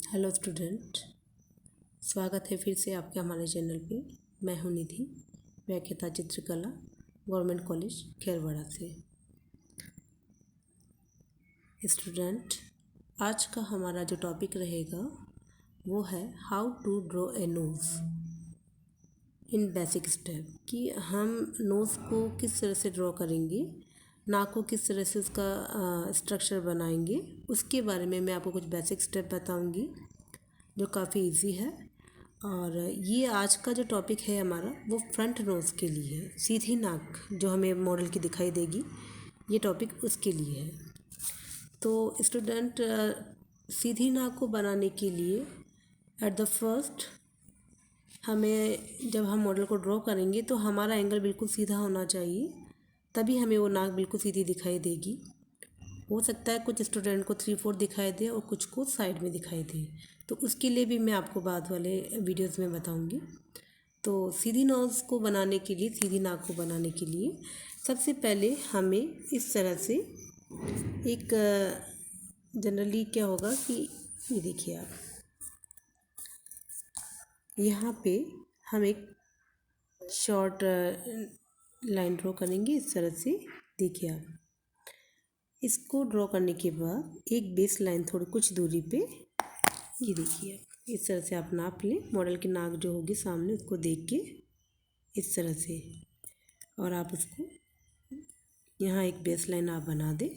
Hello student, स्वागत है फिर से आपके हमारे चैनल पे। मैं हूं निधि, व्याख्याता चित्रकला, गवर्नमेंट कॉलेज खेरवाड़ा से। स्टूडेंट, आज का हमारा जो टॉपिक रहेगा वो है how to draw a nose in basic step, कि हम नोज़ को किस तरह से ड्रॉ करेंगे, नाक को किस तरह से उसका स्ट्रक्चर बनाएंगे, उसके बारे में मैं आपको कुछ बेसिक स्टेप बताऊंगी जो काफ़ी इजी है। और ये आज का जो टॉपिक है हमारा वो फ्रंट नोज़ के लिए है, सीधी नाक जो हमें मॉडल की दिखाई देगी, ये टॉपिक उसके लिए है। तो स्टूडेंट, सीधी नाक को बनाने के लिए एट द फर्स्ट हमें, जब हम मॉडल को ड्रॉ करेंगे तो हमारा एंगल बिल्कुल सीधा होना चाहिए, तभी हमें वो नाक बिल्कुल सीधी दिखाई देगी। हो सकता है कुछ स्टूडेंट को 3/4 दिखाई दे और कुछ को साइड में दिखाई दे, तो उसके लिए भी मैं आपको बाद वाले वीडियोस में बताऊंगी। तो सीधी नोज़ को बनाने के लिए, सीधी नाक को बनाने के लिए सबसे पहले हमें इस तरह से एक, जनरली क्या होगा कि ये देखिए आप, यहाँ पे हम एक शॉर्ट लाइन ड्रॉ करेंगे इस तरह से। देखिए आप, इसको ड्रॉ करने के बाद एक बेस लाइन थोड़ी कुछ दूरी पे, ये देखिए इस तरह से आप नाप लें। मॉडल की नाक जो होगी सामने, उसको देख के इस तरह से, और आप उसको यहाँ एक बेस लाइन आप बना दें।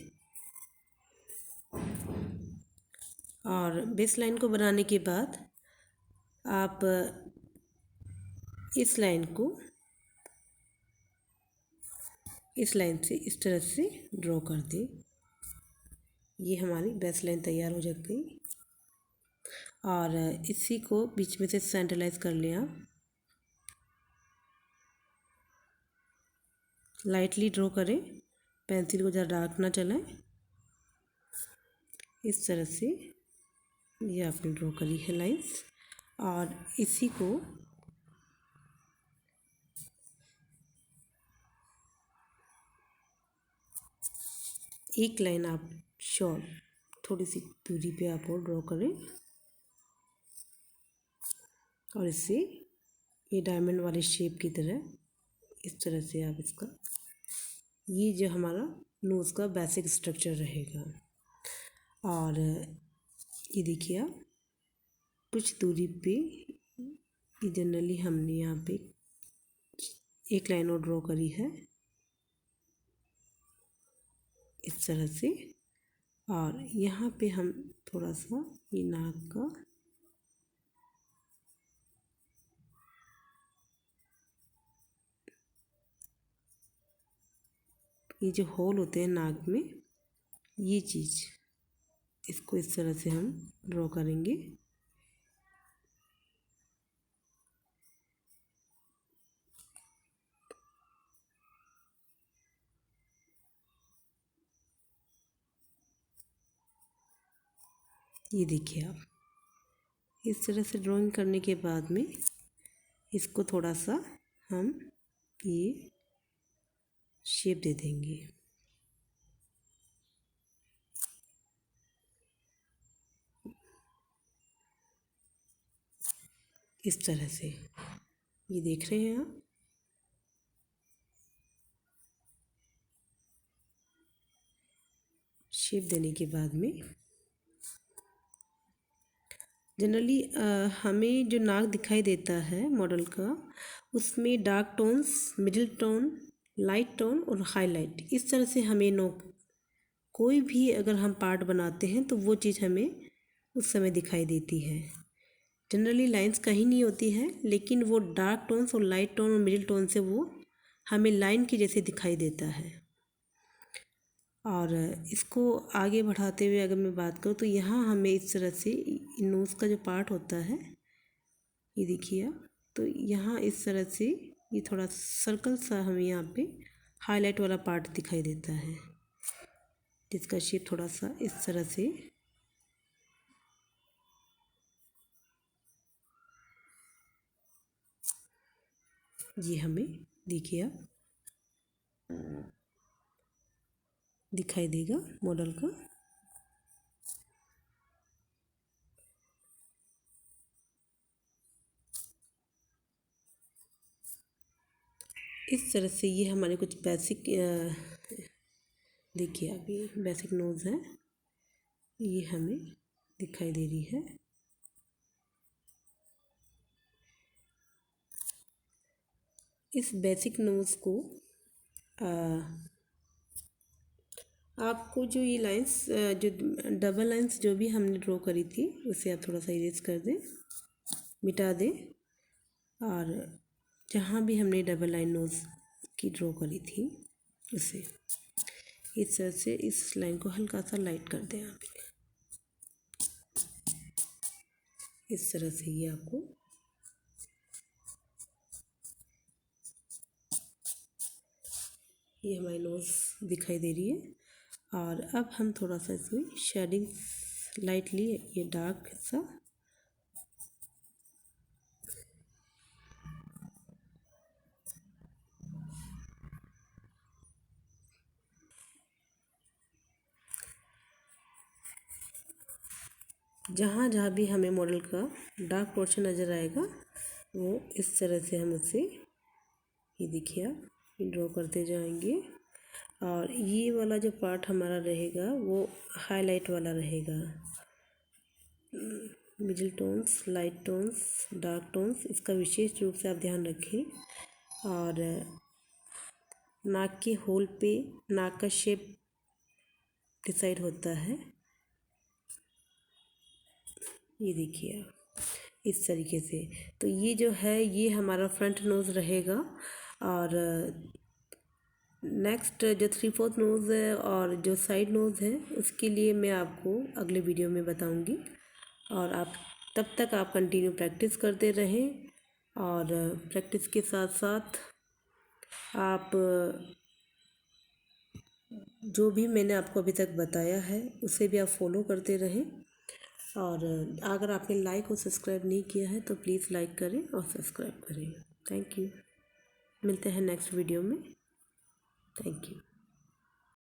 और बेस लाइन को बनाने के बाद आप इस लाइन को इस लाइन से इस तरह से ड्रॉ कर दें। ये हमारी बेस लाइन तैयार हो गई। और इसी को बीच में से सेंट्रलाइज कर लें आप। लाइटली ड्रॉ करें, पेंसिल को ज़्यादा डार्क ना चलाएं। इस तरह से ये आपने ड्रॉ करी है लाइंस। और इसी को एक लाइन आप शॉर्ट थोड़ी सी दूरी पे आप और ड्रॉ करें, और इससे ये डायमंड वाले शेप की तरह इस तरह से आप इसका, ये जो हमारा नोज़ का बेसिक स्ट्रक्चर रहेगा। और ये देखिए आप, कुछ दूरी पे ये जनरली हमने यहाँ पे एक लाइन और ड्रॉ करी है इस तरह से। और यहाँ पे हम थोड़ा सा ये नाक का ये जो होल होते हैं नाक में, ये चीज़, इसको इस तरह से हम ड्रॉ करेंगे। ये देखिए आप, इस तरह से ड्राइंग करने के बाद में इसको थोड़ा सा हम ये शेप दे देंगे इस तरह से। ये देख रहे हैं आप, शेप देने के बाद में जनरली हमें जो नाक दिखाई देता है मॉडल का, उसमें dark tones, middle tone, light tone और हाईलाइट, इस तरह से हमें कोई भी अगर हम पार्ट बनाते हैं तो वो चीज़ हमें उस समय दिखाई देती है। जनरली लाइंस कहीं नहीं होती है, लेकिन वो डार्क टोन्स और लाइट टोन और मिडिल टोन से वो हमें लाइन की जैसे दिखाई देता है। और इसको आगे बढ़ाते हुए अगर मैं बात करूँ तो यहाँ हमें इस तरह से नोज़ का जो पार्ट होता है, ये देखिए आप, तो यहाँ इस तरह से ये थोड़ा सर्कल सा हमें यहाँ पे हाईलाइट वाला पार्ट दिखाई देता है, जिसका शेप थोड़ा सा इस तरह से, ये हमें देखिए आप दिखाई देगा मॉडल का। इस तरह से ये हमारे कुछ बेसिक देखिए अभी बेसिक नोज़ है, ये हमें दिखाई दे रही है। इस बेसिक नोज़ को आपको जो ये लाइंस जो डबल लाइंस जो भी हमने ड्रॉ करी थी उसे आप थोड़ा सा इरेज कर दें, मिटा दें। और जहाँ भी हमने डबल लाइन नोज़ की ड्रॉ करी थी उसे इस तरह से इस लाइन को हल्का सा लाइट कर दें आप। इस तरह से ये आपको ये हमारी नोज़ दिखाई दे रही है। और अब हम थोड़ा सा इसमें शेडिंग लाइटली ये डार्क सा जहाँ जहाँ भी हमें मॉडल का डार्क पोर्शन नज़र आएगा वो इस तरह से हम उसे ये देखिए आप ड्रॉ करते जाएंगे। और ये वाला जो पार्ट हमारा रहेगा वो हाईलाइट वाला रहेगा। Middle tones, light tones, dark tones, इसका विशेष रूप से आप ध्यान रखें। और नाक के होल पे नाक का शेप डिसाइड होता है, ये देखिए आप इस तरीके से। तो ये जो है ये हमारा फ्रंट नोज़ रहेगा। और नेक्स्ट जो 3/4 नोज़ है और जो साइड नोज़ है उसके लिए मैं आपको अगले वीडियो में बताऊंगी। और आप तब तक आप कंटिन्यू प्रैक्टिस करते रहें। और प्रैक्टिस के साथ साथ आप जो भी मैंने आपको अभी तक बताया है उसे भी आप फॉलो करते रहें। और अगर आपने लाइक और सब्सक्राइब नहीं किया है तो प्लीज़ लाइक करें और सब्सक्राइब करें। Thank you. मिलते हैं नेक्स्ट वीडियो में। Thank you.